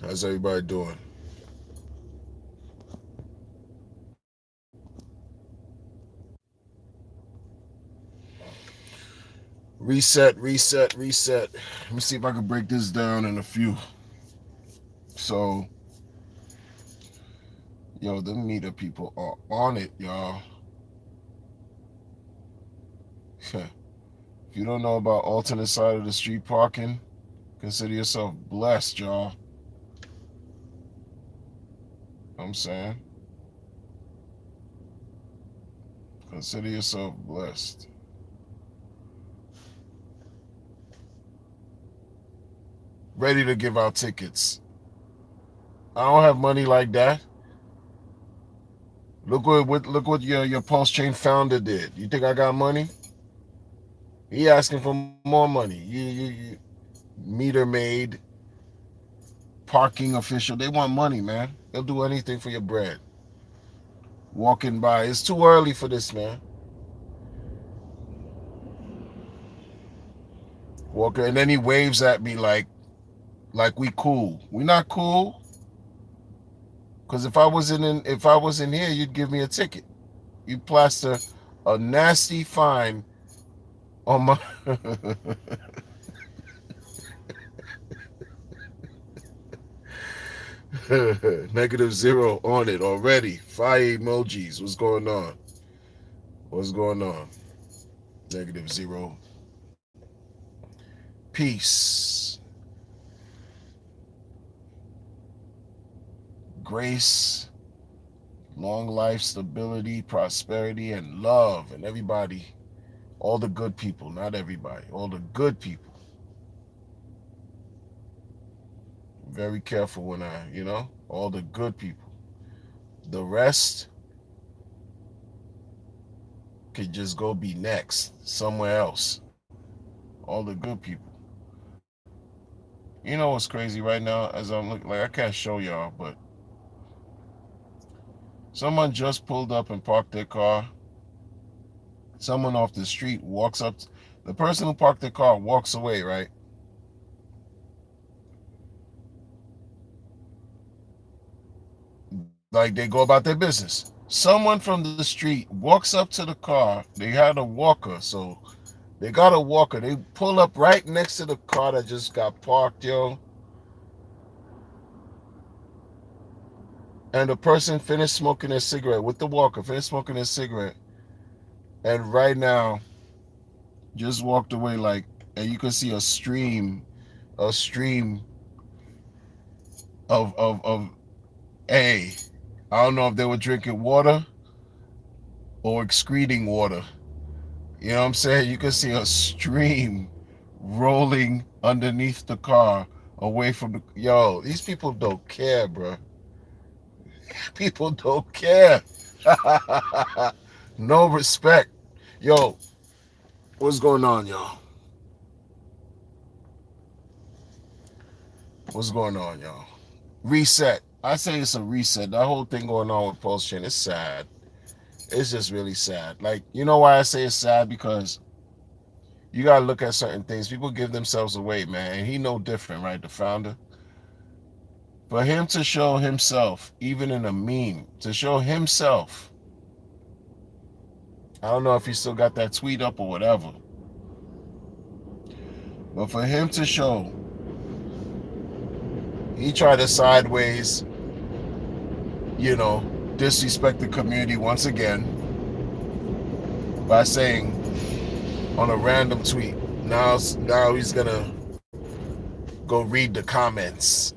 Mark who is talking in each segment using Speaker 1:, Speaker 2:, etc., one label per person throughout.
Speaker 1: How's everybody doing? Reset, reset, reset. Let me see if I can break this down in a few. So, yo, the meter people are on it, y'all. If you don't know about alternate side of the street parking, consider yourself blessed, y'all. I'm saying, consider yourself blessed. Ready to give out tickets. I don't have money like that. Look what your Pulse Chain founder did. You think I got money? He asking for more money. You meter maid, parking official. They want money, man. They'll do anything for your bread. Walking by. It's too early for this, man. Walker, and then he waves at me like we cool. We not cool. Cause if I was in here, you'd give me a ticket. You plaster a nasty fine on my -0 on it already. Fire emojis. What's going on? What's going on? -0. Peace, grace, long life, stability, prosperity, and love, and everybody, all the good people, not everybody, all the good people. Very careful when all the good people. The rest could just go be next somewhere else. All the good people. You know what's crazy right now? As I'm looking, like I can't show y'all, but someone just pulled up and parked their car. Someone off the street walks up. The person who parked their car walks away, right? Like they go about their business. Someone from the street walks up to the car. They had a walker, so they got a walker. They pull up right next to the car that just got parked, yo. And the person finished smoking their cigarette with the walker, finished smoking their cigarette. And right now, just walked away and you can see a stream of A. I don't know if they were drinking water or excreting water. You know what I'm saying? You can see a stream rolling underneath the car away from the. Yo, these people don't care, bro. People don't care. No respect. Yo, what's going on, y'all? What's going on, y'all? Reset. I say it's a reset. That whole thing going on with Pulse Chain is sad. It's just really sad. Like, you know why I say it's sad? Because you gotta look at certain things. People give themselves away, man. And he no different, right? The founder. For him to show himself, even in a meme, to show himself. I don't know if he still got that tweet up or whatever. But for him to show, he tried to sideways, you know, disrespect the community once again by saying on a random tweet, now he's gonna go read the comments.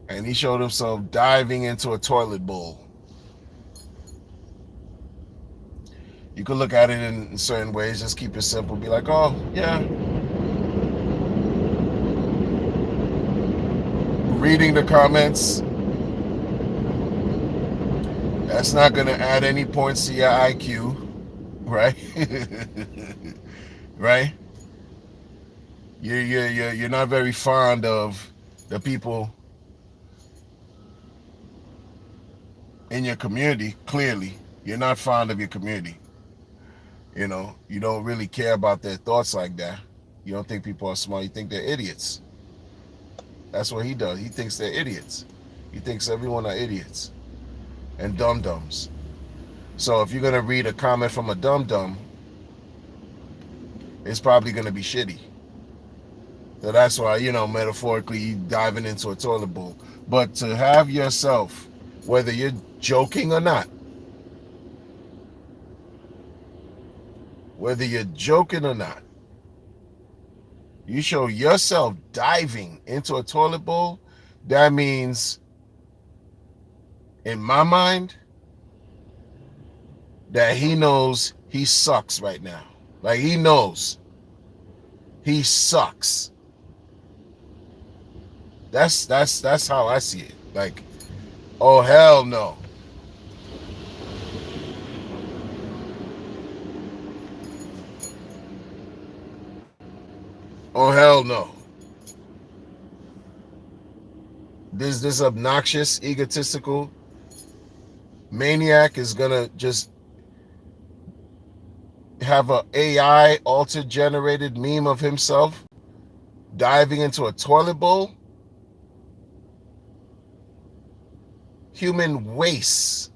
Speaker 1: And he showed himself diving into a toilet bowl. You could look at it in certain ways, just keep it simple, be like, oh, yeah. Reading the comments, that's not going to add any points to your IQ, right? Right? You're not very fond of the people in your community, clearly. You're not fond of your community. You don't really care about their thoughts like that. You don't think people are smart. You think they're idiots. That's what he does. He thinks they're idiots. He thinks everyone are idiots and dum-dums. So if you're going to read a comment from a dum-dum, it's probably going to be shitty. So that's why, metaphorically, you diving into a toilet bowl. But to have yourself, whether you're joking or not, you show yourself diving into a toilet bowl, that means, in my mind, that he knows he sucks right now. Like, he knows he sucks. That's how I see it. Like, oh hell no. Oh hell no. This obnoxious, egotistical maniac is gonna just have a AI alter generated meme of himself diving into a toilet bowl. Human waste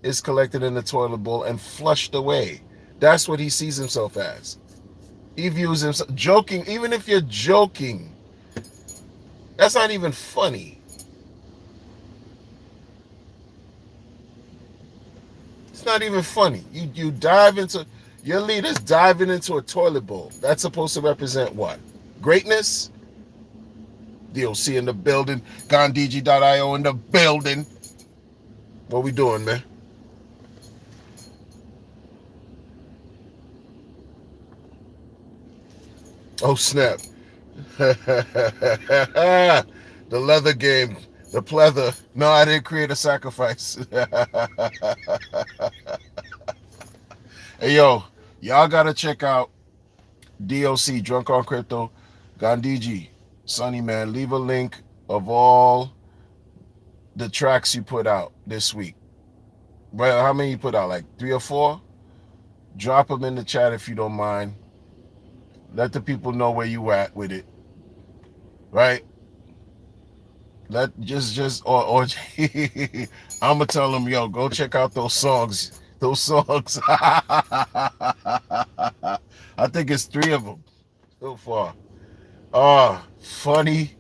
Speaker 1: is collected in the toilet bowl and flushed away. That's what he sees himself as. He views himself joking. Even if you're joking, that's not even funny. It's not even funny. You dive into, your leader's diving into a toilet bowl. That's supposed to represent what? Greatness? DOC in the building. Gandhiji.io in the building. What we doing, man? Oh, snap. The leather game. The pleather. No, I didn't create a sacrifice. Hey, yo, y'all got to check out DOC, Drunk on Crypto, Gandhiji, Sonny, man. Leave a link of all the tracks you put out this week. Well, how many you put out? Like 3 or 4? Drop them in the chat if you don't mind. Let the people know where you at with it. Right? Let or I'm gonna tell them, yo, go check out those songs. Those songs. I think it's 3 of them so far. Funny.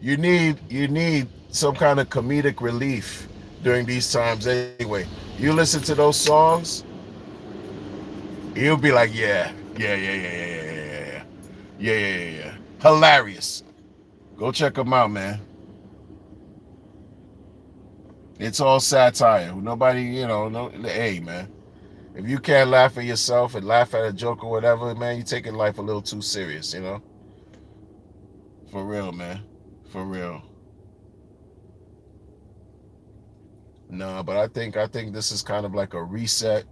Speaker 1: You need some kind of comedic relief during these times anyway. You listen to those songs, you'll be like, yeah. Hilarious. Go check them out, man. It's all satire. Nobody, hey, man. If you can't laugh at yourself and laugh at a joke or whatever, man, you're taking life a little too serious, For real, man. For real. No, but I think this is kind of like a reset.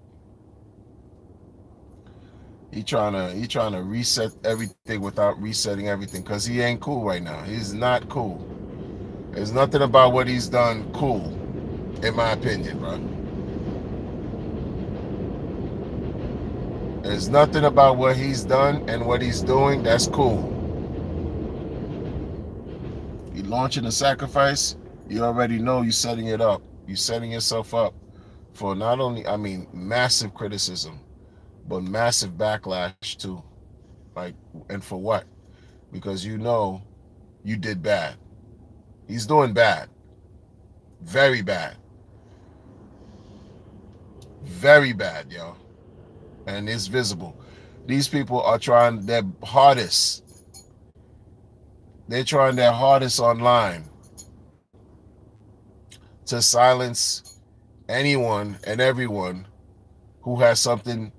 Speaker 1: He trying to reset everything without resetting everything, because he ain't cool right now. He's not cool. There's nothing about what he's done cool, in my opinion, bro. There's nothing about what he's done and what he's doing that's cool. You launching a sacrifice, you already know you're setting it up. You're setting yourself up for not only, massive criticism, but massive backlash too. Like, and for what? Because you did bad. He's doing bad. Very bad. Very bad, yo. And it's visible. These people are trying their hardest. They're trying their hardest online to silence anyone and everyone who has something.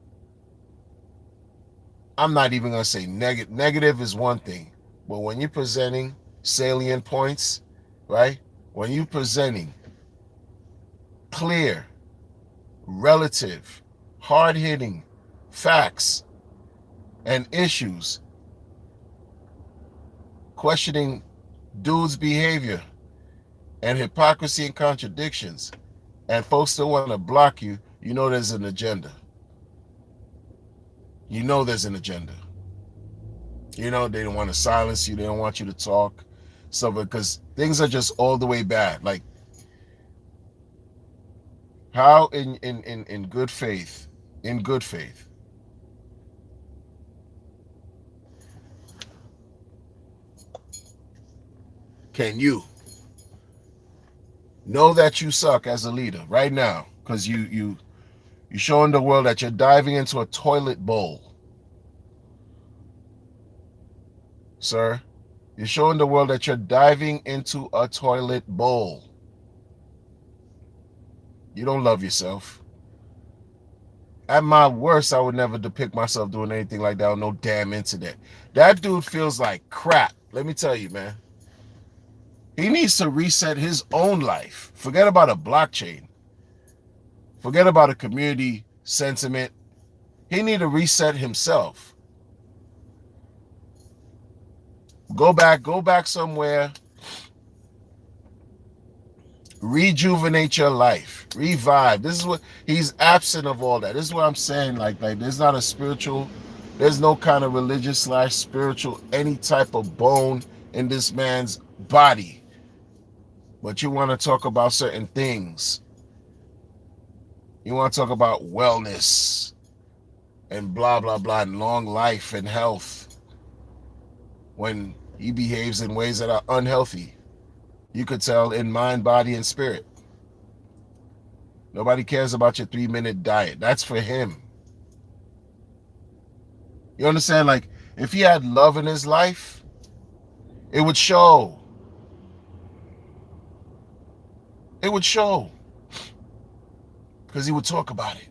Speaker 1: I'm not even going to say negative. Negative is one thing. But when you're presenting salient points, right? When you're presenting clear, relative, hard-hitting facts and issues, questioning dudes' behavior and hypocrisy and contradictions, and folks still want to block you, there's an agenda. There's an agenda. They don't want to silence you. They don't want you to talk. So because things are just all the way bad. Like how in good faith, can you know that you suck as a leader right now? Because you're showing the world that you're diving into a toilet bowl, sir. You're showing the world that you're diving into a toilet bowl. You don't love yourself. At my worst, I would never depict myself doing anything like that on no damn internet. That dude feels like crap. Let me tell you, man. He needs to reset his own life. Forget about a blockchain. Forget about a community sentiment. He need to reset himself. Go back somewhere. Rejuvenate your life. Revive. This is what he's absent of all that. This is what I'm saying. Like there's not a spiritual, there's no kind of religious / spiritual, any type of bone in this man's body. But you want to talk about certain things. You want to talk about wellness and blah, blah, blah, and long life and health when he behaves in ways that are unhealthy. You could tell in mind, body, and spirit. Nobody cares about your 3-minute diet. That's for him. You understand? Like, if he had love in his life, it would show. It would show. Because he would talk about it.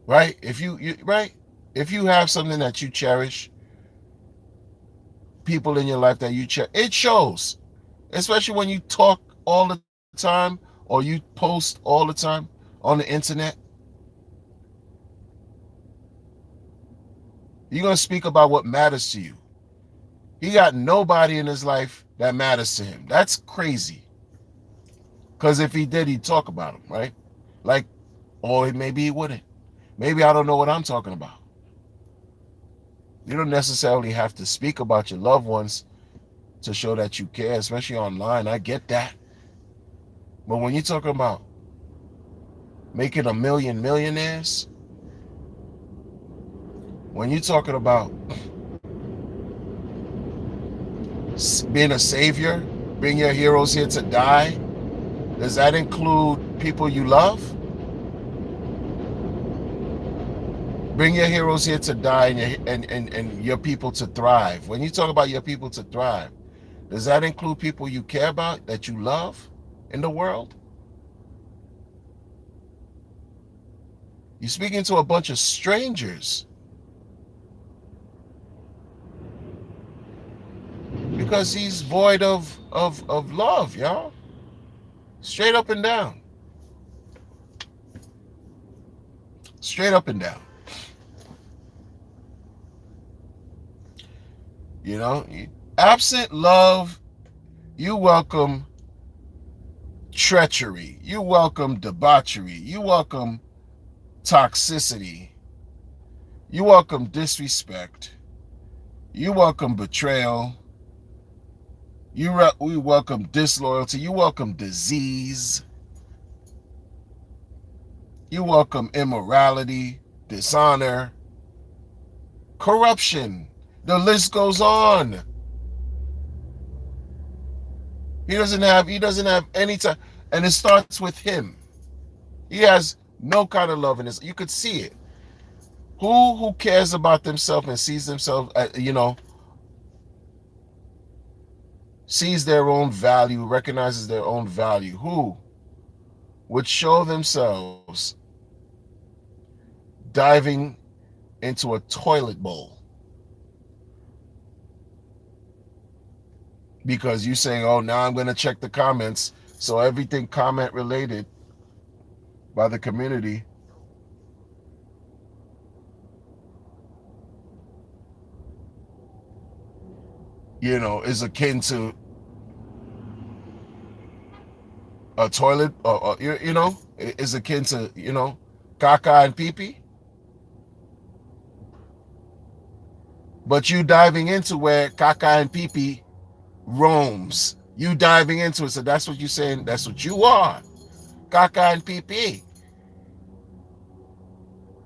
Speaker 1: Right? If you have something that you cherish, people in your life that you cherish, it shows. Especially when you talk all the time or you post all the time on the internet. You're going to speak about what matters to you. He got nobody in his life that matters to him. That's crazy. Because if he did, he'd talk about them, right? Like, or maybe he wouldn't. Maybe I don't know what I'm talking about. You don't necessarily have to speak about your loved ones to show that you care, especially online. I get that. But when you're talking about making a million millionaires, when you're talking about being a savior, bring your heroes here to die, does that include people you love? Bring your heroes here to die and your people to thrive. When you talk about your people to thrive, does that include people you care about, that you love in the world? You're speaking to a bunch of strangers. Because he's void of love, y'all. Straight up and down. Straight up and down. You know, absent love, you welcome treachery. You welcome debauchery. You welcome toxicity. You welcome disrespect. You welcome betrayal. We welcome disloyalty. You welcome disease. You welcome immorality, dishonor, corruption. The list goes on. He doesn't have any time, and it starts with him. He has no kind of love in this. You could see it. Who cares about themselves and sees themselves, sees their own value, recognizes their own value? Who would show themselves diving into a toilet bowl because you saying, oh, now I'm going to check the comments, so everything comment related by the community is akin to a toilet, or is akin to caca and pee pee. But you diving into where Kaka and Pipi roams. You diving into it. So that's what you're saying. That's what you are. Kaka and Pipi.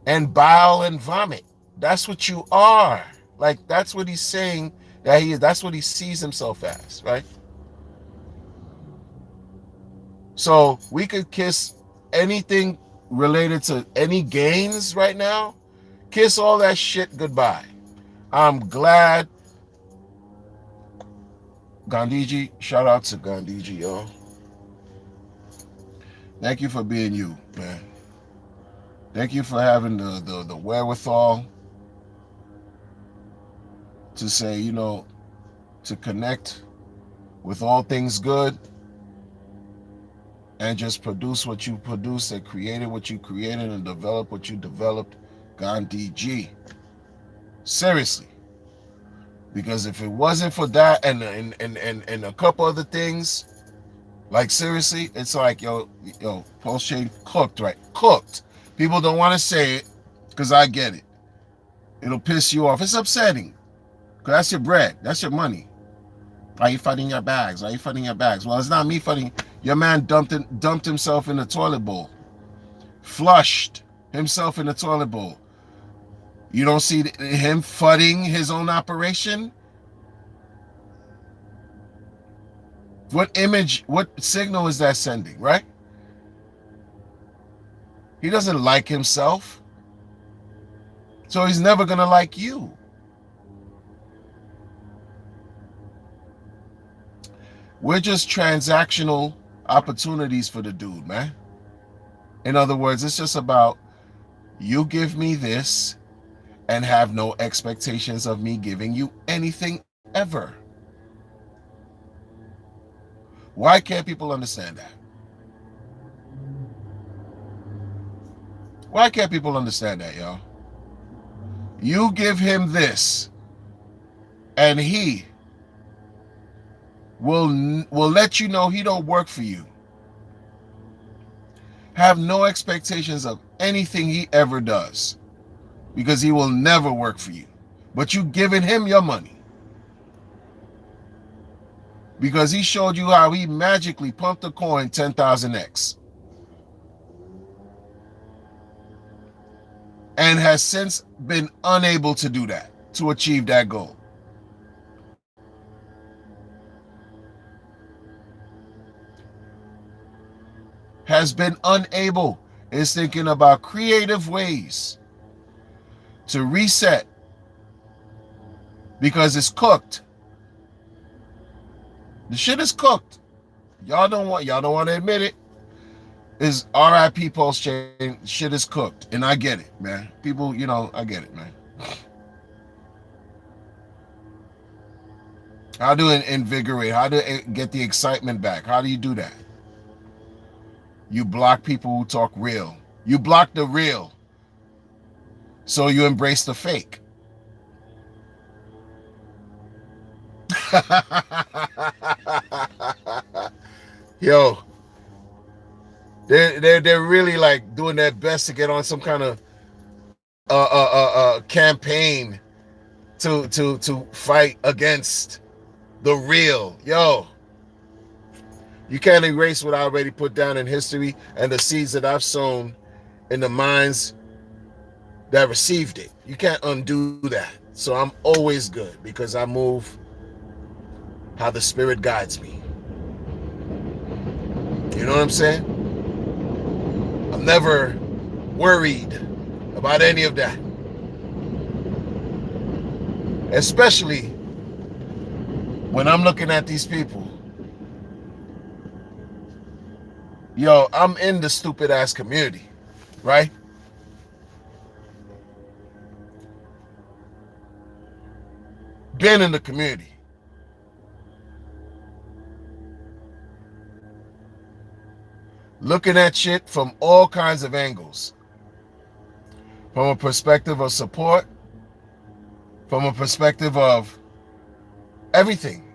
Speaker 1: And bile and vomit. That's what you are. Like, that's what he's saying that he is. That's what he sees himself as, right? So we could kiss anything related to any gains right now. Kiss all that shit goodbye. I'm glad. Gandhiji, shout out to Gandhiji, yo. Thank you for being you, man. Thank you for having the wherewithal to say, you know, to connect with all things good and just produce what you produced and created what you created and develop what you developed. Gandhiji. Seriously. Because if it wasn't for that and a couple other things, like seriously, it's like, yo, Pulse Chain cooked, right? Cooked. People don't want to say it because I get it. It'll piss you off. It's upsetting. Because that's your bread. That's your money. Why are you funding your bags? Why are you funding your bags? Well, it's not me funding. Your man dumped himself in the toilet bowl. Flushed himself in the toilet bowl. You don't see him fudding his own operation? What image, what signal is that sending, right? He doesn't like himself. So he's never going to like you. We're just transactional opportunities for the dude, man. In other words, it's just about you give me this and have no expectations of me giving you anything ever. Why can't people understand that? Why can't people understand that, y'all? You give him this, and he will let you know he don't work for you. Have no expectations of anything he ever does, because he will never work for you. But you giving him your money. Because he showed you how he magically pumped a coin 10,000x. And has since been unable to do that, to achieve that goal. Has been unable, is thinking about creative ways to reset because it's cooked. The shit is cooked. Y'all don't want to admit it. Is RIP Pulse Chain, shit is cooked. And I get it, man. People, I get it, man. How do it invigorate? How do it get the excitement back? How do you do that? You block people who talk real. You block the real. So you embrace the fake. Yo, they're really like doing their best to get on some kind of campaign to fight against the real. Yo, you can't erase what I already put down in history and the seeds that I've sown in the minds that received it. You can't undo that. So I'm always good because I move how the Spirit guides me. You know what I'm saying? I'm never worried about any of that. Especially when I'm looking at these people. Yo, I'm in the stupid ass community, right? Been in the community. Looking at shit from all kinds of angles. From a perspective of support, from a perspective of everything.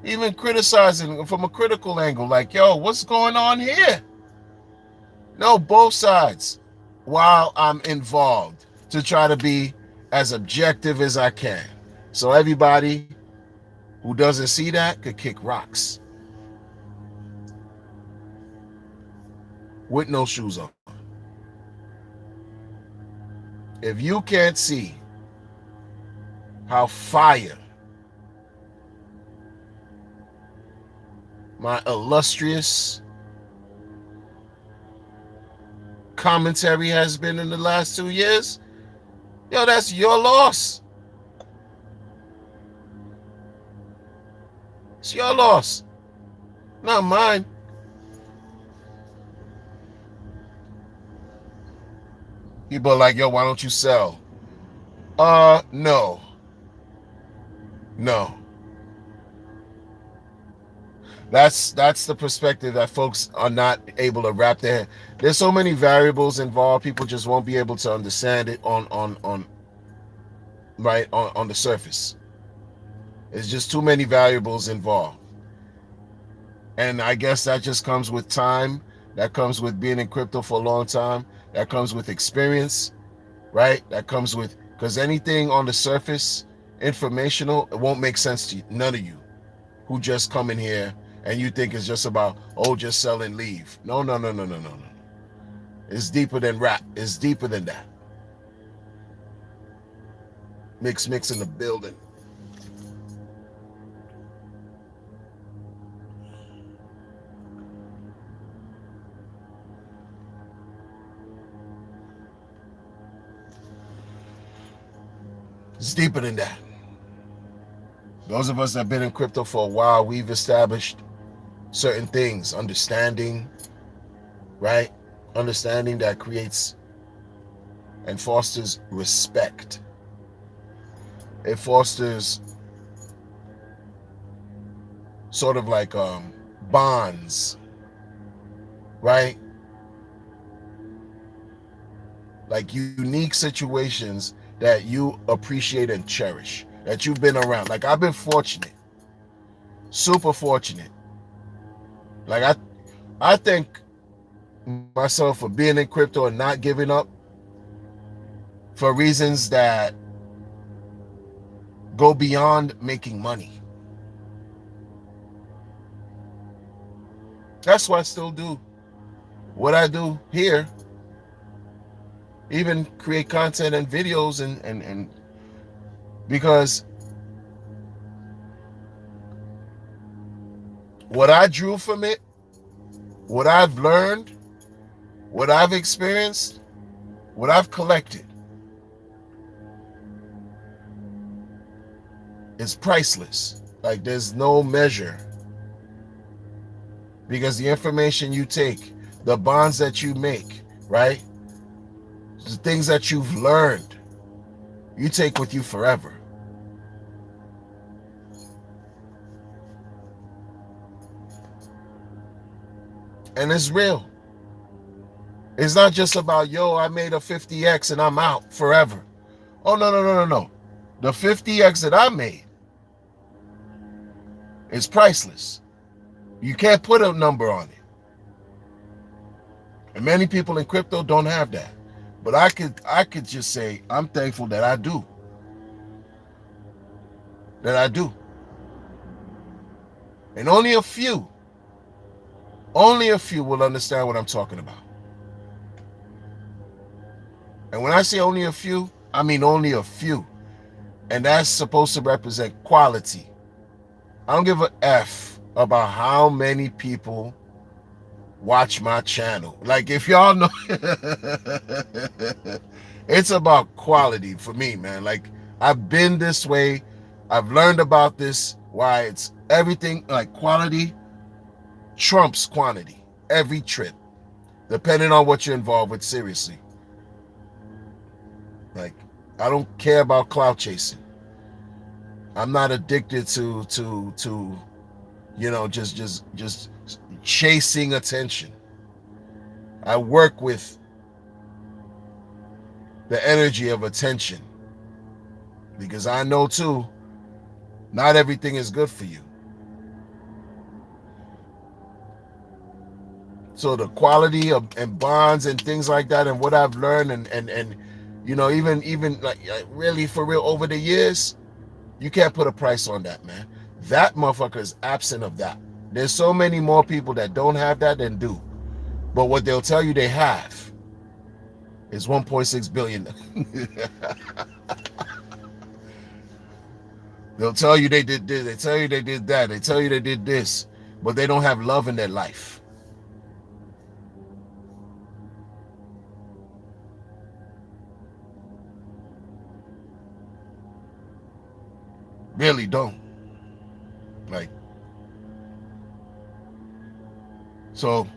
Speaker 1: Even criticizing from a critical angle, like, yo, what's going on here? No, both sides. while I'm involved to try to be as objective as I can. So everybody who doesn't see that could kick rocks with no shoes on. If you can't see how fire my illustrious commentary has been in the last 2 years, yo, that's your loss. It's your loss, not mine. People are like, yo, why don't you sell? No. No. That's the perspective that folks are not able to wrap their head. There's so many variables involved, people just won't be able to understand it on right on the surface. It's just too many variables involved. And I guess that just comes with time. That comes with being in crypto for a long time. That comes with experience, right? That comes with, because anything on the surface, informational, it won't make sense to you, none of you who just come in here and you think it's just about, oh, just sell and leave. No, no, no, no, no, no, no. It's deeper than rap. It's deeper than that. Mix in the building. It's deeper than that. Those of us that have been in crypto for a while, we've established certain things, understanding, right? Understanding that creates and fosters respect. It fosters sort of like bonds, right? Like unique situations that you appreciate and cherish, that you've been around. Like I've been fortunate, super fortunate. Like I thank myself for being in crypto and not giving up for reasons that go beyond making money. That's why I still do what I do here. Even create content and videos and because what I drew from it, what I've learned, what I've experienced, what I've collected is priceless. Like there's no measure. Because the information you take, the bonds that you make, right? The things that you've learned, you take with you forever. And it's real. It's not just about, yo, I made a 50x and I'm out forever. Oh, no, no, no, no, no. The 50x that I made is priceless. You can't put a number on it. And many people in crypto don't have that. But I could just say I'm thankful that I do. That I do. And only a few will understand what I'm talking about. And when I say only a few, I mean only a few. And that's supposed to represent quality. I don't give a F about how many people watch my channel. Like if y'all know, it's about quality for me, man. Like I've been this way. I've learned about this, why it's everything, like quality trumps quantity every trip, depending on what you're involved with, seriously. Like I don't care about clout chasing. I'm not addicted to you know, just chasing attention. I work with the energy of attention because I know too, not everything is good for you. So the quality of and bonds and things like that, and what I've learned, and even like really for real over the years, you can't put a price on that, man. That motherfucker is absent of that. There's so many more people that don't have that than do. But what they'll tell you they have is 1.6 billion. They'll tell you they did this, they tell you they did that, they tell you they did this, but they don't have love in their life. Really don't. Like, so,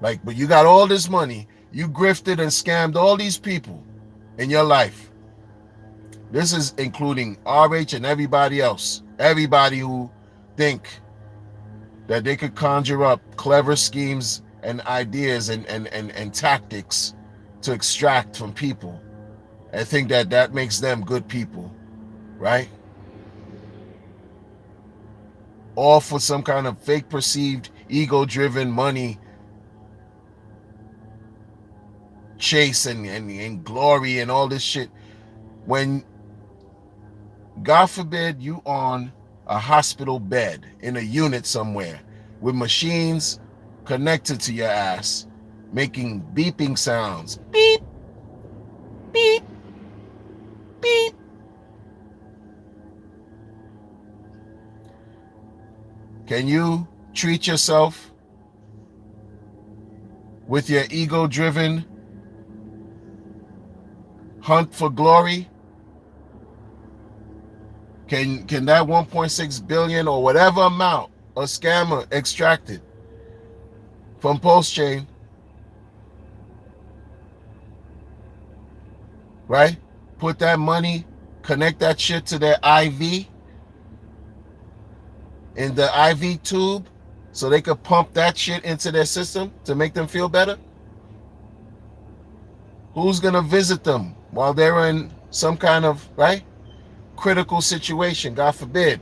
Speaker 1: like, but you got all this money, you grifted and scammed all these people in your life. This is including RH and everybody else. Everybody who think that they could conjure up clever schemes and ideas and tactics to extract from people and think that that makes them good people, right? All for some kind of fake perceived ego-driven money chase and glory and all this shit, when God forbid you on a hospital bed in a unit somewhere with machines connected to your ass making beeping sounds, beep beep beep, can you treat yourself with your ego-driven hunt for glory? Can that 1.6 billion or whatever amount a scammer extracted from PulseChain, right? Put that money, connect that shit to their IV in the IV tube so they could pump that shit into their system to make them feel better? Who's gonna visit them while they're in some kind of, right, critical situation, God forbid,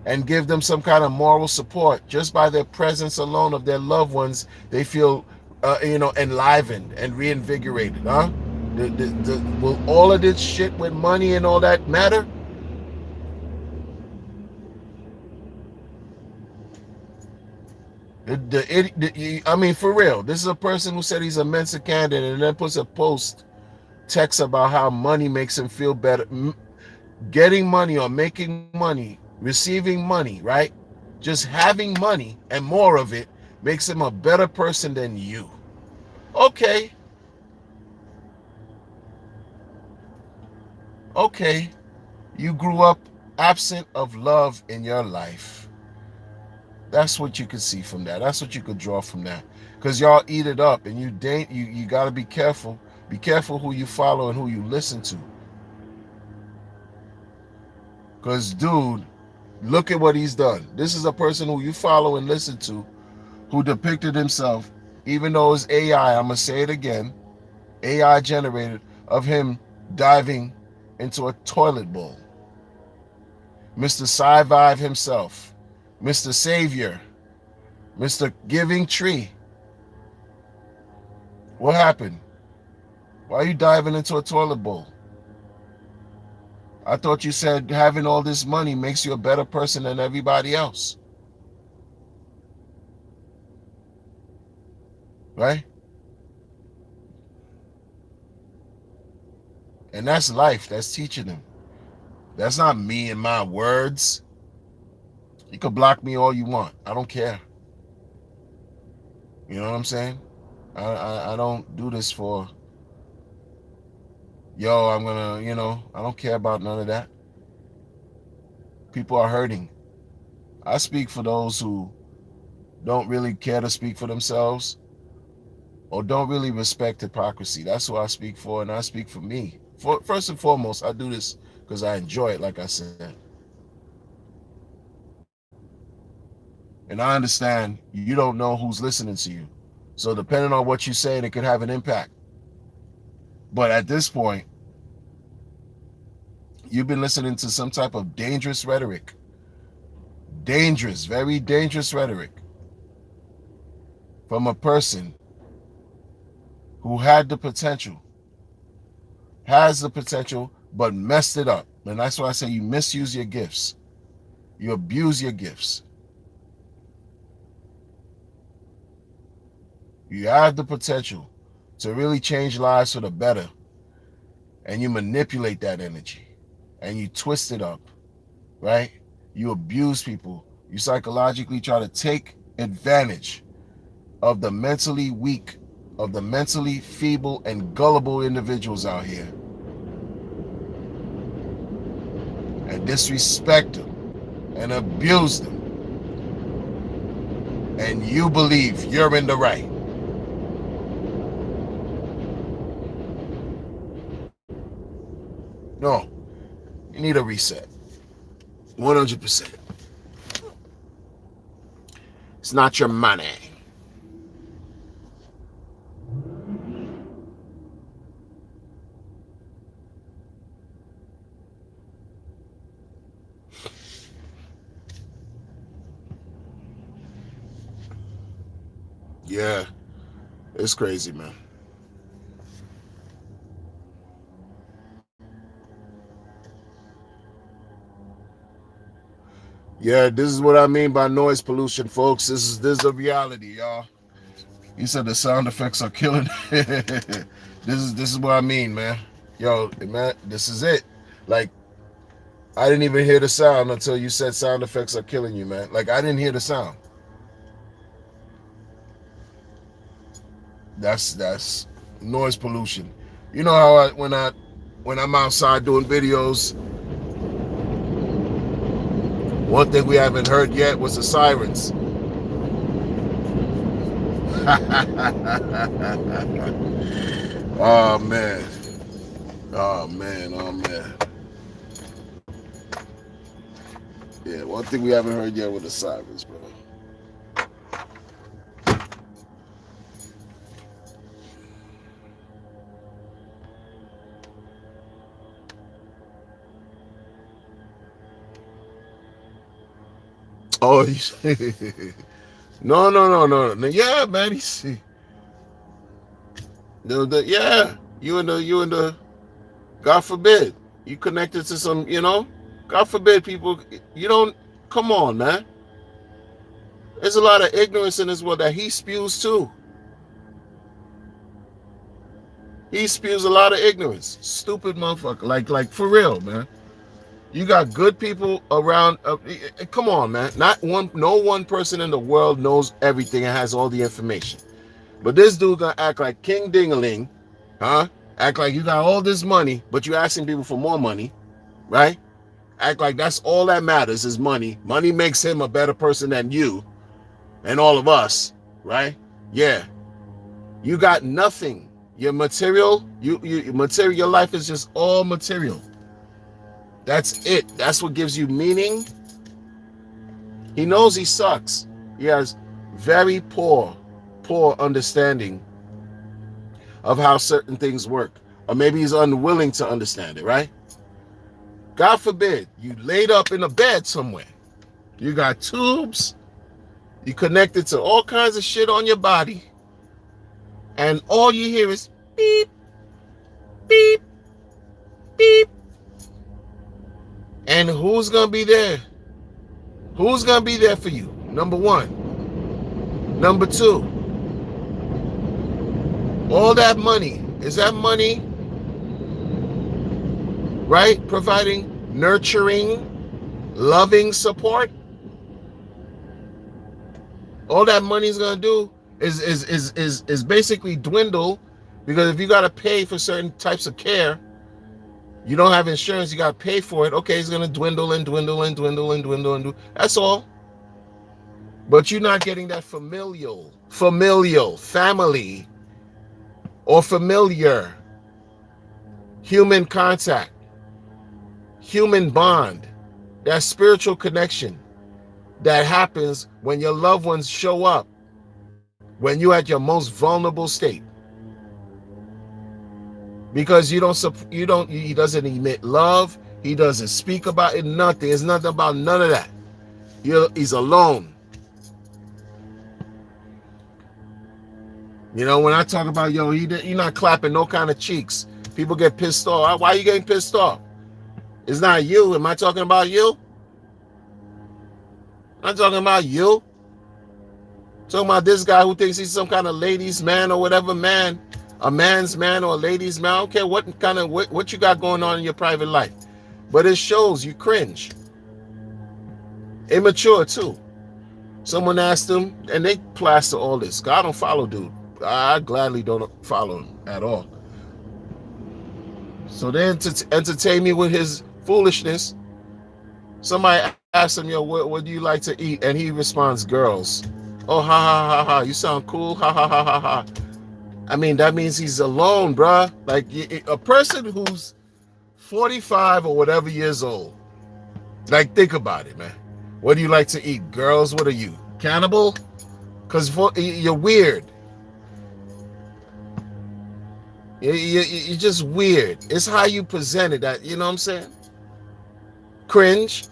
Speaker 1: and give them some kind of moral support? Just by their presence alone of their loved ones, they feel enlivened and reinvigorated, huh? Will all of this shit with money and all that matter? I mean, for real, this is a person who said he's a Mensa candidate and then puts a post text about how money makes him feel better. Getting money or making money, receiving money, right? Just having money and more of it makes him a better person than you. Okay. You grew up absent of love in your life. That's what you could see from that. That's what you could draw from that. Because y'all eat it up, and you got to be careful. Be careful who you follow and who you listen to. Because, dude, look at what he's done. This is a person who you follow and listen to, who depicted himself, even though it's AI, I'm going to say it again, AI generated, of him diving into a toilet bowl. Mr. Sci-Vive himself, Mr. Savior, Mr. Giving Tree. What happened? Why are you diving into a toilet bowl? I thought you said having all this money makes you a better person than everybody else. Right? And that's life. That's teaching them. That's not me and my words. You can block me all you want. I don't care. You know what I'm saying? I don't do this for, I'm gonna, I don't care about none of that. People are hurting. I speak for those who don't really care to speak for themselves or don't really respect hypocrisy. That's who I speak for, and I speak for me. First and foremost, I do this because I enjoy it, like I said. And I understand you don't know who's listening to you. So depending on what you say, it could have an impact. But at this point, you've been listening to some type of dangerous rhetoric. Dangerous, very dangerous rhetoric from a person who had the potential, has the potential, but messed it up. And that's why I say you misuse your gifts. You abuse your gifts. You have the potential to really change lives for the better. And you manipulate that energy. And you twist it up. Right? You abuse people. You psychologically try to take advantage of the mentally weak, of the mentally feeble and gullible individuals out here. And disrespect them and abuse them. And you believe you're in the right. No, you need a reset. 100%. It's not your money. Yeah, it's crazy, man. Yeah, this is what I mean by noise pollution, folks. This is the reality, y'all. You said the sound effects are killing. This is what I mean, man. Yo, man, this is it. Like, I didn't even hear the sound until you said sound effects are killing you, man. Like, I didn't hear the sound. That's noise pollution. You know how when I'm outside doing videos, one thing we haven't heard yet was the sirens. Oh man. Oh man. Oh man. Yeah, one thing we haven't heard yet was the sirens, bro. Oh, no. Yeah, man. Yeah, you and the. God forbid you connected to some. God forbid people. You don't. Come on, man. There's a lot of ignorance in this world that he spews too. He spews a lot of ignorance. Stupid motherfucker. Like for real, man. You got good people around. Come on, man. No one person in the world knows everything and has all the information. But this dude gonna act like King Dingaling, huh? Act like you got all this money, but you're asking people for more money, right? Act like that's all that matters is money. Money makes him a better person than you and all of us, right? Yeah. You got nothing. Your material, your life is just all material. That's it. That's what gives you meaning. He knows he sucks. He has very poor understanding of how certain things work. Or maybe he's unwilling to understand it, right? God forbid, you laid up in a bed somewhere. You got tubes. You connected to all kinds of shit on your body. And all you hear is beep, beep, beep. And who's going to be there? Who's going to be there for you? Number one. Number two. All that money. Is that money, right? Providing nurturing, loving support? All that money is going to do is basically dwindle, because if you got to pay for certain types of care, you don't have insurance, you got to pay for it. Okay, it's going to dwindle and dwindle and dwindle and dwindle and dwindle. That's all. But you're not getting that familial, family, or familiar, human contact, human bond, that spiritual connection that happens when your loved ones show up, when you're at your most vulnerable state. Because he doesn't emit love, He doesn't speak about it, nothing. It's nothing about none of that. He's alone. You know, when I talk about, yo, he not clapping no kind of cheeks. People get pissed off. Why are you getting pissed off? It's not you. Am I talking about you? I'm talking about you. I'm talking about this guy who thinks he's some kind of ladies' man or whatever man. A man's man or a ladies' man. I don't care what you got going on in your private life. But it shows you cringe. Immature too. Someone asked him, and they plaster all this. I don't follow dude. I gladly don't follow him at all. So they entertain me with his foolishness. Somebody asks him, yo, what do you like to eat? And he responds, girls. Oh, ha, ha, ha, ha. You sound cool. Ha, ha, ha, ha, ha. I mean, that means he's alone, bruh. Like, a person who's 45 or whatever years old. Like, think about it, man. What do you like to eat? Girls, what are you? Cannibal? Because you're weird. You're just weird. It's how you present it. That, you know what I'm saying? Cringe.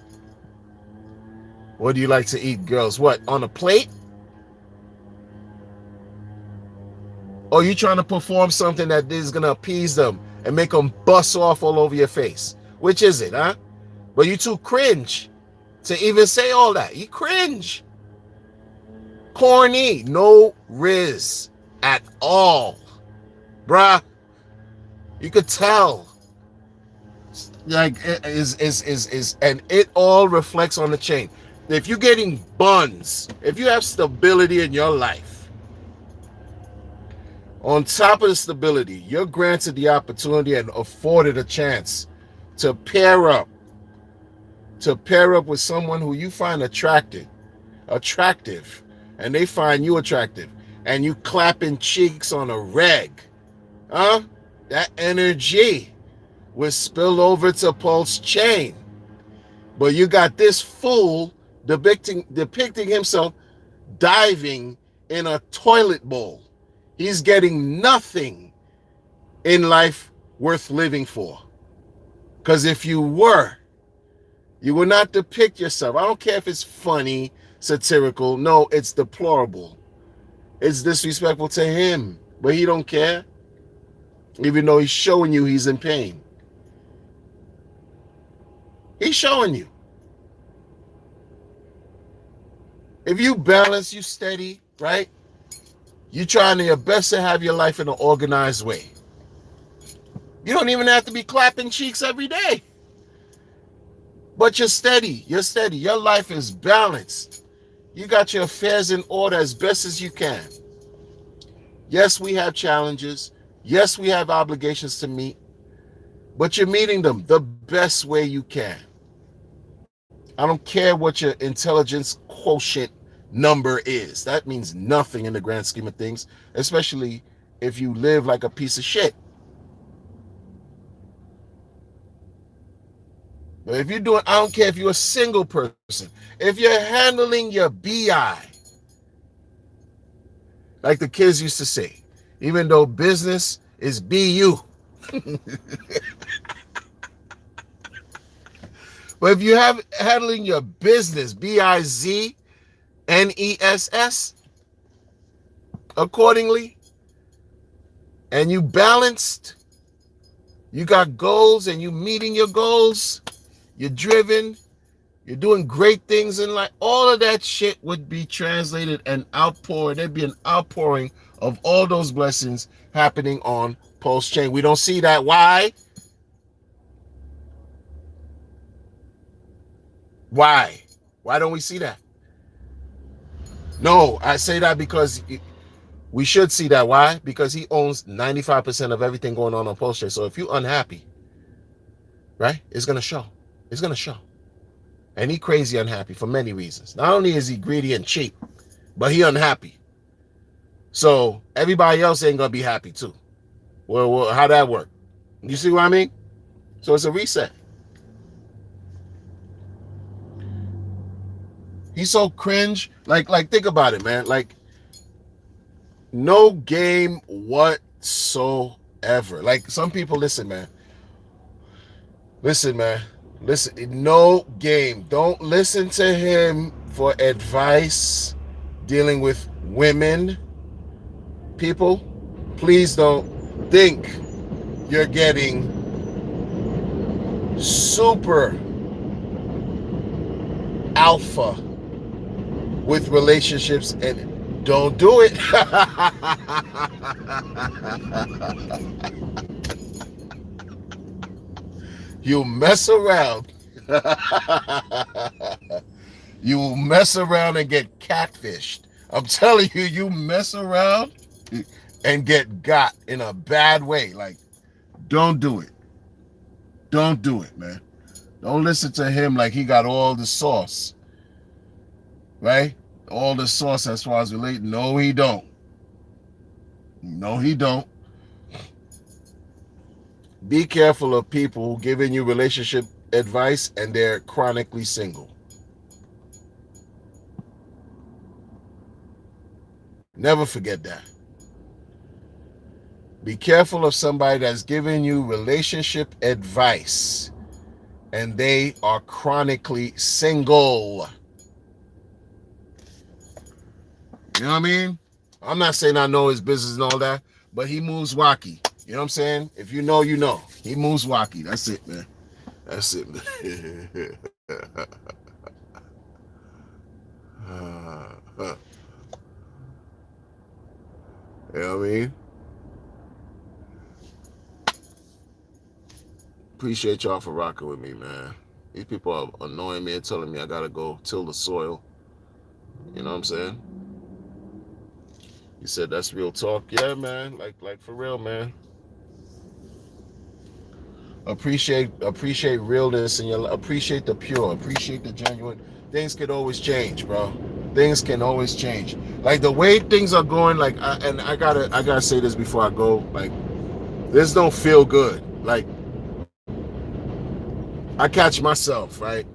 Speaker 1: What do you like to eat, girls? What, on a plate? Or you trying to perform something that is going to appease them and make them bust off all over your face? Which is it, huh? But you too cringe to even say all that. You cringe. Corny. No riz at all. Bruh. You could tell. Like, and it all reflects on the chain. If you're getting buns, if you have stability in your life, on top of the stability, you're granted the opportunity and afforded a chance to pair up with someone who you find attractive, and they find you attractive, and you clapping cheeks on a reg, huh? That energy will spill over to Pulse Chain. But you got this fool depicting himself diving in a toilet bowl. He's getting nothing in life worth living for. Because if you would not depict yourself. I don't care if it's funny, satirical. No, it's deplorable. It's disrespectful to him. But he don't care. Even though he's showing you he's in pain. He's showing you. If you balance, you steady, right? You trying your best to have your life in an organized way. You don't even have to be clapping cheeks every day. But you're steady. You're steady. Your life is balanced. You got your affairs in order as best as you can. Yes, we have challenges. Yes, we have obligations to meet. But you're meeting them the best way you can. I don't care what your intelligence quotient number is. That means nothing in the grand scheme of things, especially if you live like a piece of shit. But if you're doing, I don't care if you're a single person, if you're handling your BI, like the kids used to say, even though business is BU. But if you have handling your business, BIZNESS, accordingly, and you balanced, you got goals and you meeting your goals, you're driven, you're doing great things in life, all of that shit would be translated and outpouring. There'd be an outpouring of all those blessings happening on Pulse Chain. We don't see that. Why? Why? Why don't we see that? No, I say that because we should see that. Why? Because he owns 95% of everything going on Pulse Chain. So if you're unhappy, right, it's going to show. It's going to show. And he crazy unhappy for many reasons. Not only is he greedy and cheap, but he unhappy. So everybody else ain't going to be happy too. Well, how that work? You see what I mean? So it's a reset. He's so cringe. Like think about it, man. Like, no game whatsoever. Like, some people, listen, man. Listen, no game. Don't listen to him for advice dealing with women. People, please don't think you're getting super alpha with relationships, and don't do it. You mess around. You will mess around and get catfished. I'm telling you, you mess around and get got in a bad way. Like, don't do it. Don't do it, man. Don't listen to him like he got all the sauce, right? All the sauce as far as relating. No, he don't. No, he don't. Be careful of people giving you relationship advice and they're chronically single. Never forget that. Be careful of somebody that's giving you relationship advice and they are chronically single. You know what I mean? I'm not saying I know his business and all that, but he moves wacky. You know what I'm saying? If you know, you know. He moves wacky. That's it, man. That's it, man. You know what I mean? Appreciate y'all for rocking with me, man. These people are annoying me and telling me I gotta go till the soil. You know what I'm saying? You said that's real talk. Yeah, man. Like for real, man. Appreciate realness and your appreciate the pure, appreciate the genuine. Things can always change, bro. Things can always change. Like the way things are going, and I gotta say this before I go. Like, this don't feel good. Like, I catch myself, right?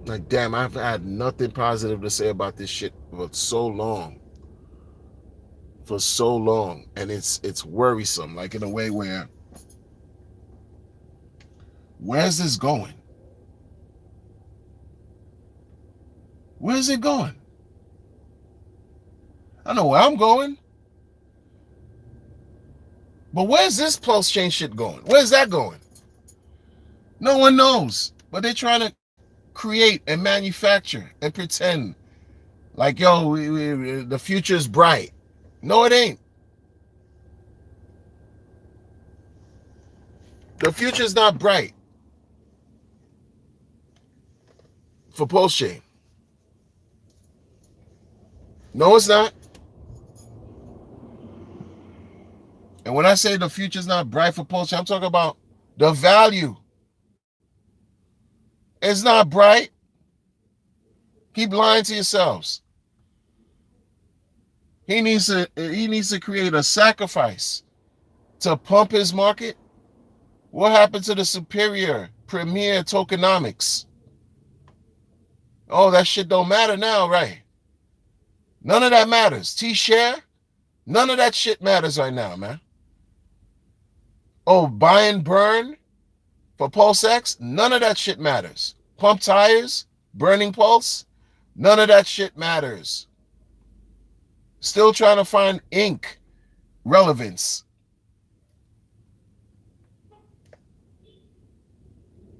Speaker 1: Like, damn, I've had nothing positive to say about this shit for so long. For so long. And it's worrisome, like in a way where where's this going? Where's it going? I know where I'm going. But where's this pulse chain shit going? Where's that going? No one knows. But they're trying to create and manufacture and pretend like, yo, the future's bright. No, it ain't. The future's not bright for pulse chain. No, it's not. And when I say the future's not bright for pulse chain, I'm talking about the value. It's not bright. Keep lying to yourselves. He needs to create a sacrifice to pump his market. What happened to the superior premier tokenomics? Oh, that shit don't matter now, right? None of that matters. T-share, none of that shit matters right now, man. Oh, buy and burn for PulseX, none of that shit matters. Pump tires, burning pulse, none of that shit matters. Still trying to find ink relevance.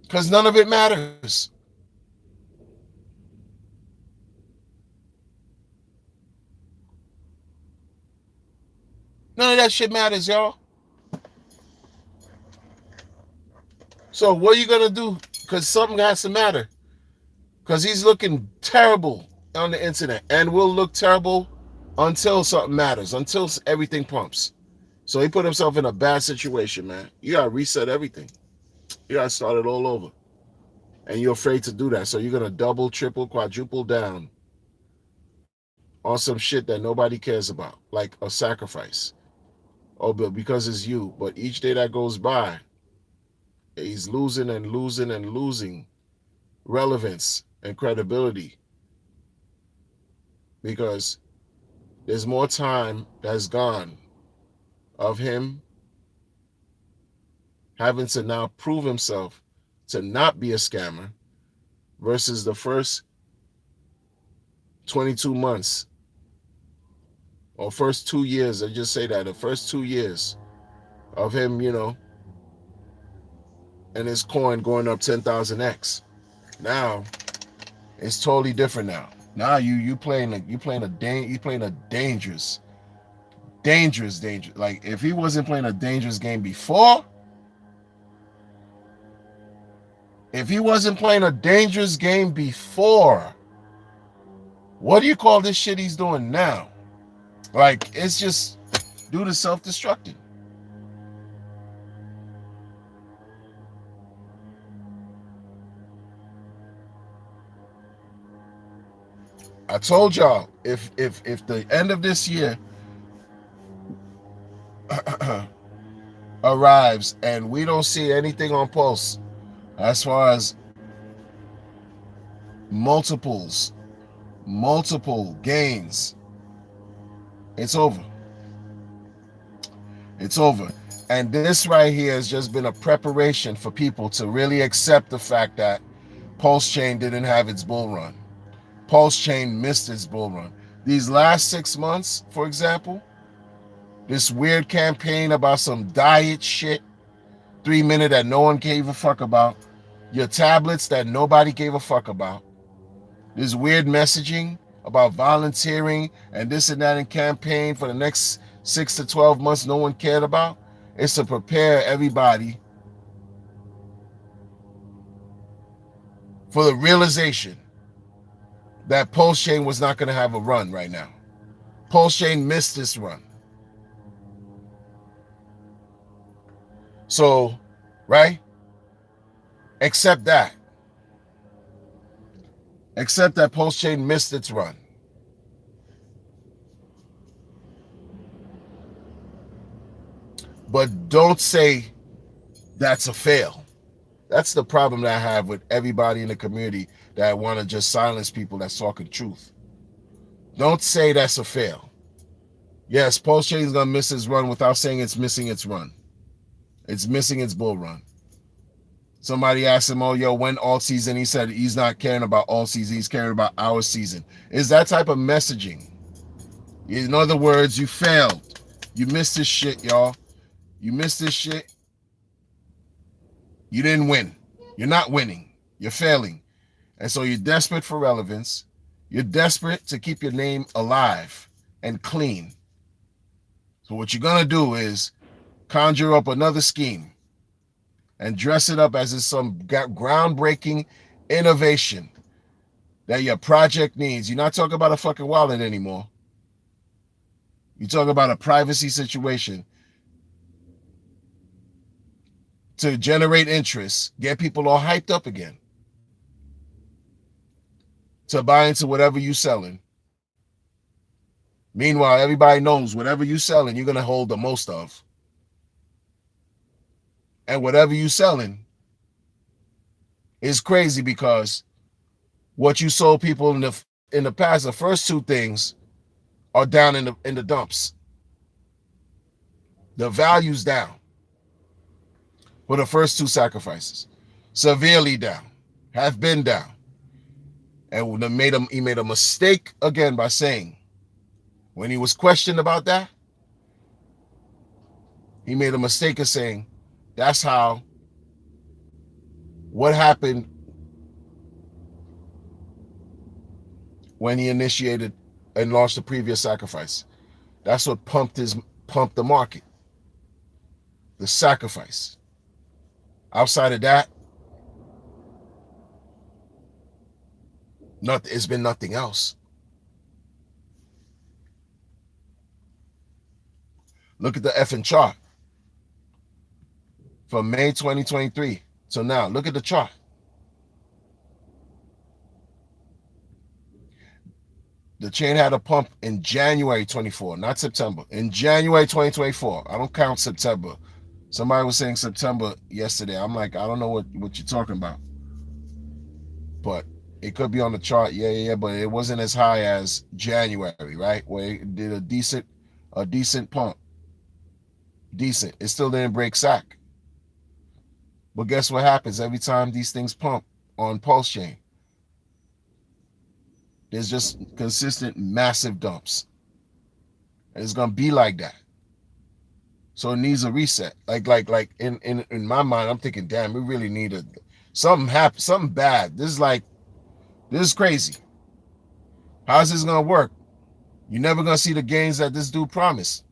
Speaker 1: Because none of it matters. None of that shit matters, y'all. So what are you going to do? Because something has to matter. Because he's looking terrible on the internet and will look terrible until something matters, until everything pumps. So he put himself in a bad situation, man. You got to reset everything. You got to start it all over. And you're afraid to do that. So you're going to double, triple, quadruple down on some shit that nobody cares about, like a sacrifice. Oh, but because it's you. But each day that goes by, he's losing and losing and losing relevance and credibility because there's more time that's gone of him having to now prove himself to not be a scammer versus the first 22 months or first 2 years. I just say that the first 2 years of him, and his coin going up 10,000x. Now it's totally different now. Now you playing a dangerous. Like if he wasn't playing a dangerous game before, what do you call this shit he's doing now? Like it's just due to self-destructing. I told y'all if the end of this year arrives and we don't see anything on Pulse as far as multiple gains, it's over. It's over. And this right here has just been a preparation for people to really accept the fact that Pulse Chain didn't have its bull run. Pulse Chain missed its bull run. These last 6 months, for example, this weird campaign about some diet shit, 3 minute that no one gave a fuck about, your tablets that nobody gave a fuck about, this weird messaging about volunteering and this and that in campaign for the next 6 to 12 months no one cared about. It's to prepare everybody for the realization that Pulse Chain was not going to have a run right now. Pulse Chain missed this run. So, right? Accept that. Accept that Pulse Chain missed its run. But don't say that's a fail. That's the problem that I have with everybody in the community that want to just silence people that's talking truth. Don't say that's a fail. Yes, Pulse Chain is going to miss its run without saying it's missing its run. It's missing its bull run. Somebody asked him, oh, yo, when all season? He said he's not caring about all season. He's caring about our season. Is that type of messaging. In other words, you failed. You missed this shit, y'all. You missed this shit. You didn't win. You're not winning. You're failing. And so you're desperate for relevance. You're desperate to keep your name alive and clean. So what you're going to do is conjure up another scheme and dress it up as it's some groundbreaking innovation that your project needs. You're not talking about a fucking wallet anymore. You're talking about a privacy situation to generate interest, get people all hyped up again, to buy into whatever you're selling. Meanwhile, everybody knows whatever you're selling, you're going to hold the most of. And whatever you're selling is crazy because what you sold people in the past, the first two things are down in the dumps. The value's down for the first two sacrifices. Severely down. Have been down. And he made a mistake again by saying, when he was questioned about that, he made a mistake of saying, that's what happened when he initiated and launched the previous sacrifice. That's what pumped the market. The sacrifice. Outside of that, it's been nothing else. Look at the effing chart. From May 2023 to now, look at the chart. The chain had a pump in January 24, not September. In January 2024. I don't count September. Somebody was saying September yesterday. I'm like, I don't know what you're talking about. But it could be on the chart. Yeah, but it wasn't as high as January, right? Where it did a decent pump. Decent. It still didn't break SAC. But guess what happens every time these things pump on Pulse Chain? There's just consistent massive dumps. And it's gonna be like that. So it needs a reset. Like in my mind, I'm thinking, damn, we really need a something happen, something bad. This is crazy. How's this gonna work? You're never gonna see the gains that this dude promised.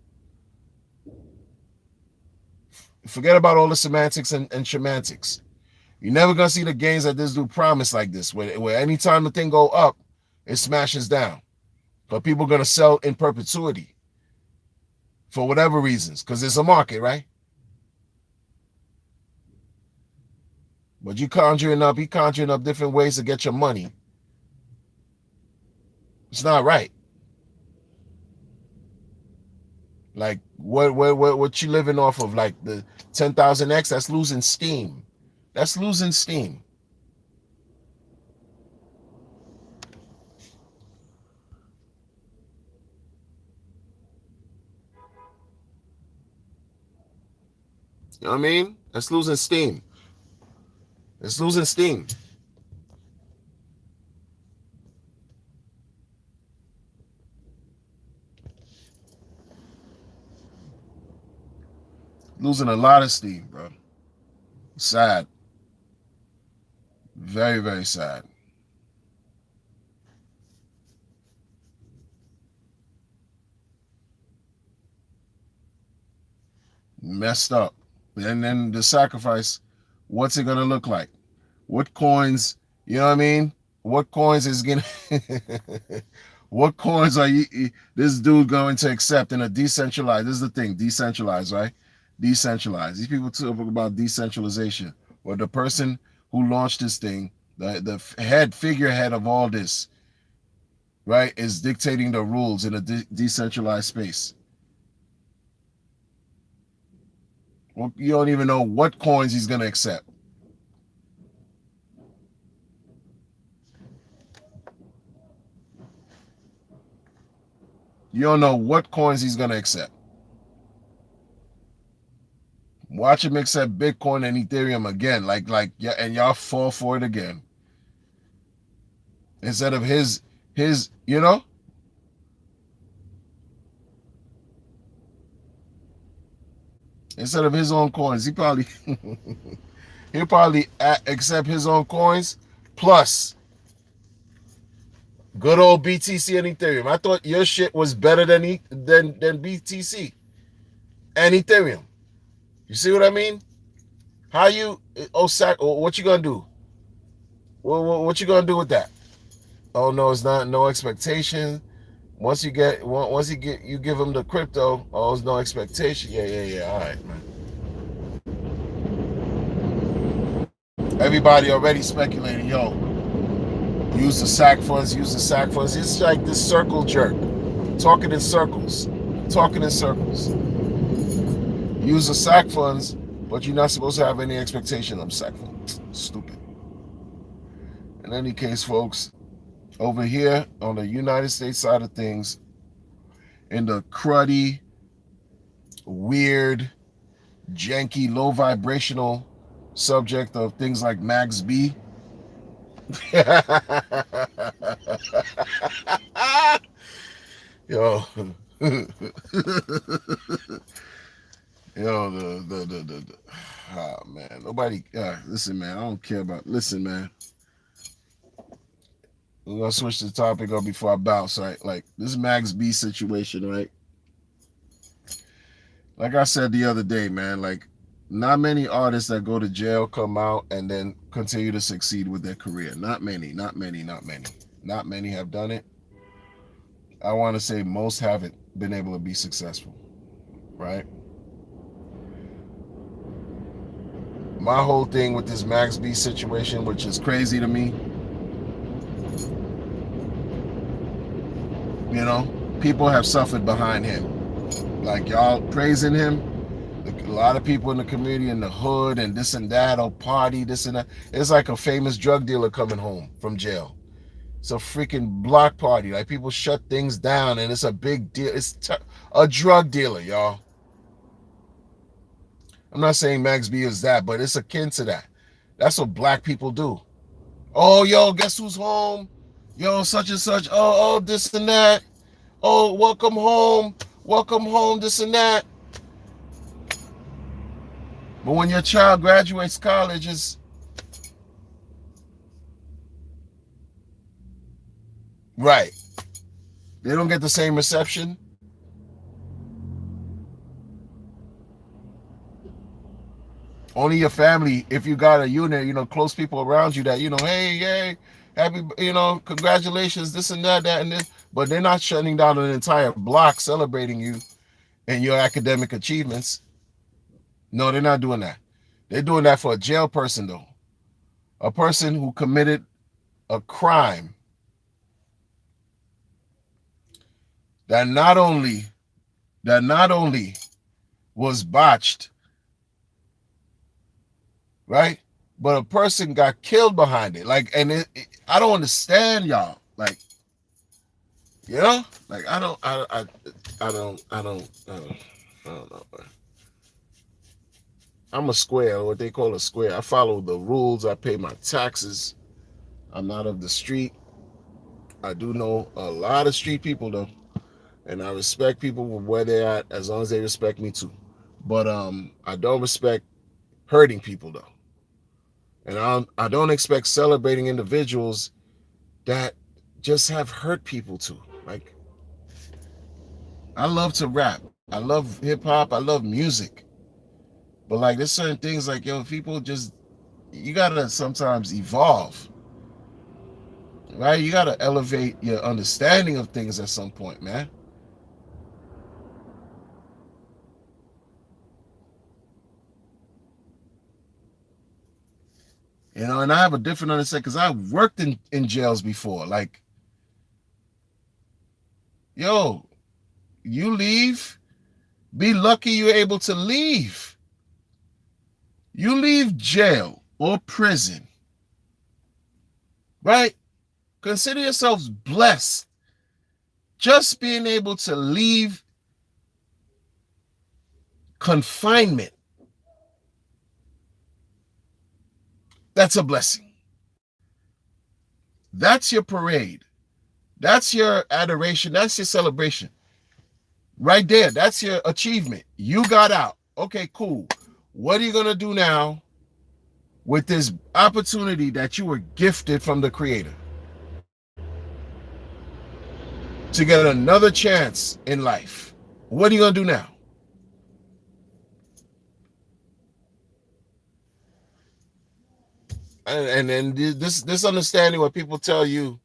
Speaker 1: Forget about all the semantics and semantics. You're never gonna see the gains that this dude promised like this, where anytime the thing go up, it smashes down. But people are gonna sell in perpetuity for whatever reasons, because it's a market, right? But he conjuring up different ways to get your money. It's not right. Like what you living off of? Like the 10,000x, that's losing steam. That's losing steam. You know what I mean? That's losing steam. It's losing steam. Losing a lot of steam, bro. Sad. Very, very sad. Messed up. And then the sacrifice, what's it gonna look like? What coins, you know what I mean? What coins is gonna what coins are this dude going to accept in a decentralized? This is the thing, decentralized, right? Decentralized. These people talk about decentralization. Or the person who launched this thing, the figurehead of all this, right, is dictating the rules in a decentralized space. Well, you don't even know what coins he's going to accept. You don't know what coins he's going to accept. Watch him accept Bitcoin and Ethereum again, yeah, and y'all fall for it again. Instead of his, you know, instead of his own coins, he'll probably accept his own coins plus good old BTC and Ethereum. I thought your shit was better than BTC and Ethereum. You see what I mean? How you what you gonna do? What you gonna do with that? Oh no, it's not no expectation. Once you give them the crypto, oh, it's no expectation. Yeah. All right, man. Everybody already speculating, yo. Use the SAC funds. It's like this circle jerk, talking in circles. Use the SAC funds, but you're not supposed to have any expectation of SAC funds. Stupid. In any case, folks, over here on the United States side of things, in the cruddy, weird, janky, low vibrational subject of things like Max B. Yo. Yo, oh man, nobody. Listen, man, I don't care about. Listen, man, we're gonna switch the topic up before I bounce. Right, like this Max B situation, right? Like I said the other day, man, like not many artists that go to jail come out and then continue to succeed with their career. Not many. Not many have done it. I want to say most haven't been able to be successful, right? My whole thing with this Max B situation, which is crazy to me, you know, people have suffered behind him. Like y'all praising him, a lot of people in the community, in the hood, and this and that, oh party, this and that. It's like a famous drug dealer coming home from jail. It's a freaking block party. Like people shut things down, and it's a big deal. It's a drug dealer, y'all. I'm not saying Max B is that, but it's akin to that. That's what black people do. Oh, yo, guess who's home? Yo, such and such. Oh, this and that. Oh, welcome home. Welcome home, this and that. But when your child graduates college, it's right. They don't get the same reception. Only your family, if you got a unit, close people around you that, hey, yay, happy, congratulations, this and that, that and this. But they're not shutting down an entire block celebrating you and your academic achievements. No, they're not doing that. They're doing that for a jail person, though. A person who committed a crime that not only was botched, right? But a person got killed behind it. Like, and I don't understand y'all. Like, like I don't know. I'm a square, what they call a square. I follow the rules. I pay my taxes. I'm not of the street. I do know a lot of street people though, and I respect people where they're at as long as they respect me too. But I don't respect hurting people though. And I don't expect celebrating individuals that just have hurt people too. Like, I love to rap. I love hip hop. I love music. But like, there's certain things like, people just, you gotta sometimes evolve. Right? You gotta elevate your understanding of things at some point, man. And I have a different understanding because I've worked in jails before. Like, yo, you leave, be lucky you're able to leave. You leave jail or prison, right? Consider yourselves blessed just being able to leave confinement. That's a blessing. That's your parade. That's your adoration. That's your celebration. Right there. That's your achievement. You got out. Okay, cool. What are you going to do now with this opportunity that you were gifted from the Creator to get another chance in life? What are you going to do now? And this understanding, what people tell you,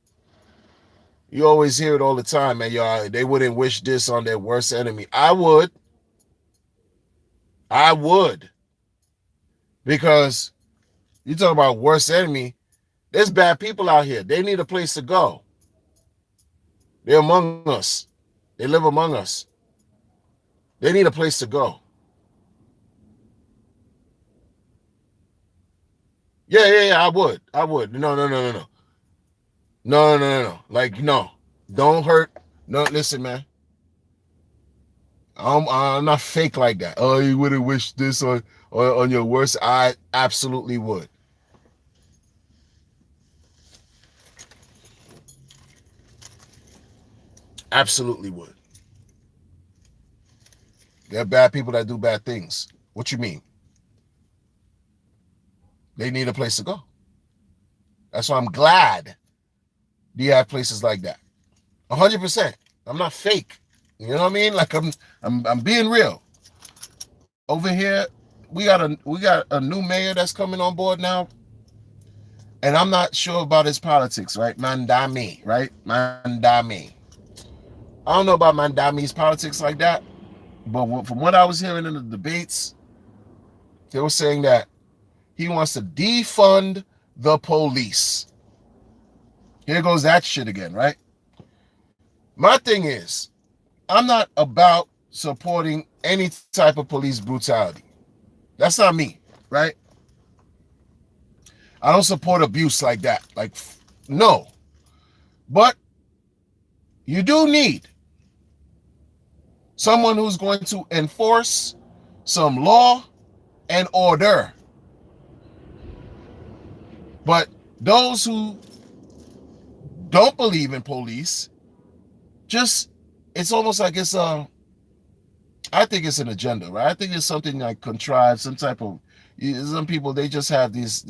Speaker 1: you always hear it all the time, man. Y'all, they wouldn't wish this on their worst enemy. I would. Because you talk about worst enemy, there's bad people out here. They need a place to go. They're among us. They live among us. They need a place to go. Yeah, I would. No. Like, no. Don't hurt. No, listen, man. I'm not fake like that. Oh, you wouldn't wish this on your worst. I absolutely would. Absolutely would. There are bad people that do bad things. What you mean? They need a place to go. That's why I'm glad you have places like that. 100%. I'm not fake. You know what I mean? Like, I'm being real. Over here, we got a new mayor that's coming on board now. And I'm not sure about his politics, right? Mandami, right? Mandami. I don't know about Mandami's politics like that. But from what I was hearing in the debates, they were saying that he wants to defund the police. Here goes that shit again, right? My thing is, I'm not about supporting any type of police brutality. That's not me, right? I don't support abuse like that. Like, no. But you do need someone who's going to enforce some law and order. But those who don't believe in police, just, it's almost like it's I think it's an agenda, right? I think it's something like contrived, some type of, some people, they just have this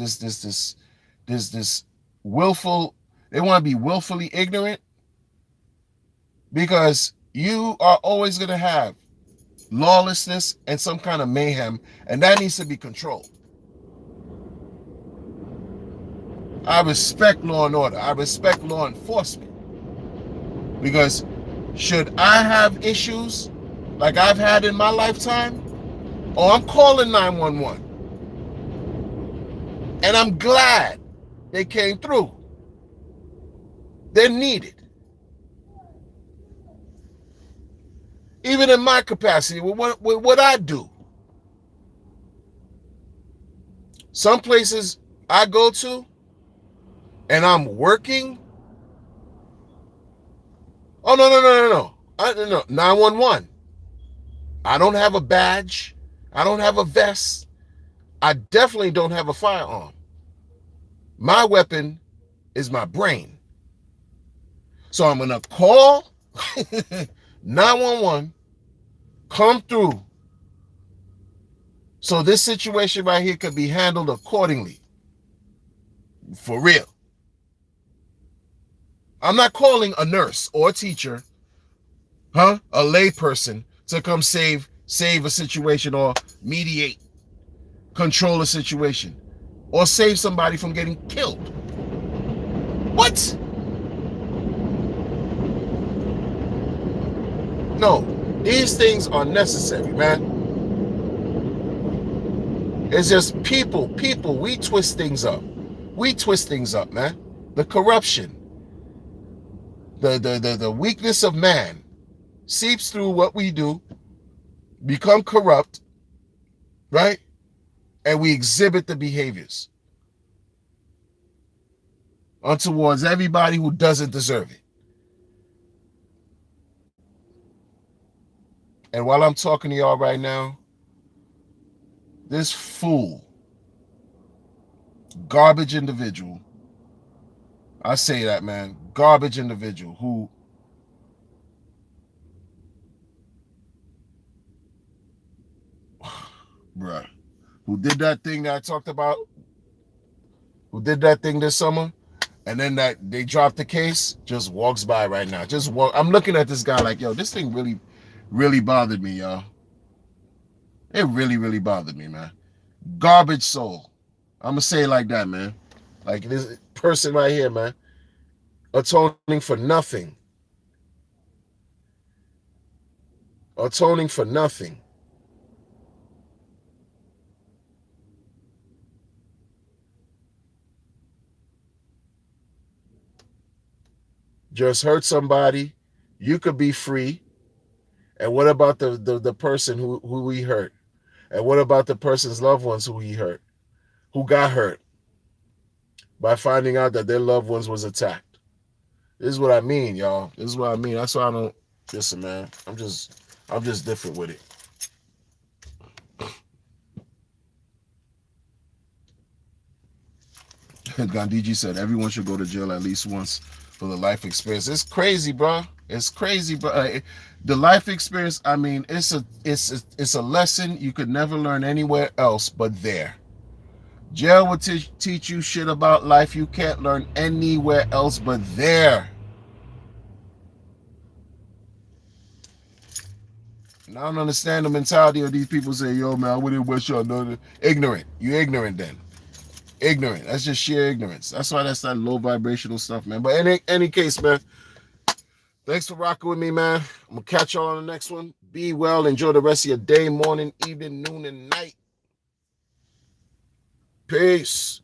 Speaker 1: willful, they want to be willfully ignorant, because you are always going to have lawlessness and some kind of mayhem, and that needs to be controlled. I respect law and order. I respect law enforcement, because should I have issues like I've had in my lifetime, oh, I'm calling 911. And I'm glad they came through. They're needed. Even in my capacity, with what I do. Some places I go to and I'm working. Oh, no. 911. I don't have a badge. I don't have a vest. I definitely don't have a firearm. My weapon is my brain. So I'm going to call 911, come through, so this situation right here could be handled accordingly. For real. I'm not calling a nurse or a teacher, a lay person, to come save a situation or mediate, control a situation, or save somebody from getting killed. What? No, these things are necessary, man. It's just people, we twist things up. We twist things up, man. The corruption, the weakness of man seeps through what we do, become corrupt, right? And we exhibit the behaviors towards everybody who doesn't deserve it. And while I'm talking to y'all right now, this fool, garbage individual, I say that, man, garbage individual who bruh, who did that thing that I talked about, who did that thing this summer, and then that they dropped the case, just walks by right now. I'm looking at this guy like, yo, this thing really, really bothered me, y'all. It really, really bothered me, man. Garbage soul. I'm gonna say it like that, man. Like this person right here, man, atoning for nothing. Atoning for nothing. Just hurt somebody, you could be free. And what about the person who he hurt? And what about the person's loved ones who he hurt, who got hurt by finding out that their loved ones was attacked? This is what I mean, y'all. This is what I mean. That's why I don't listen, man. I'm just different with it. Gandhiji said everyone should go to jail at least once for the life experience. It's crazy, bro. It's crazy, bro. The life experience, I mean, it's a lesson you could never learn anywhere else but there. Jail will teach you shit about life you can't learn anywhere else but there. And I don't understand the mentality of these people say, yo, man, I wouldn't wish y'all know that. Ignorant. You ignorant then. Ignorant. That's just sheer ignorance. That's why that's that low vibrational stuff, man. But in any case, man, thanks for rocking with me, man. I'm going to catch y'all on the next one. Be well. Enjoy the rest of your day, morning, evening, noon, and night. Peace.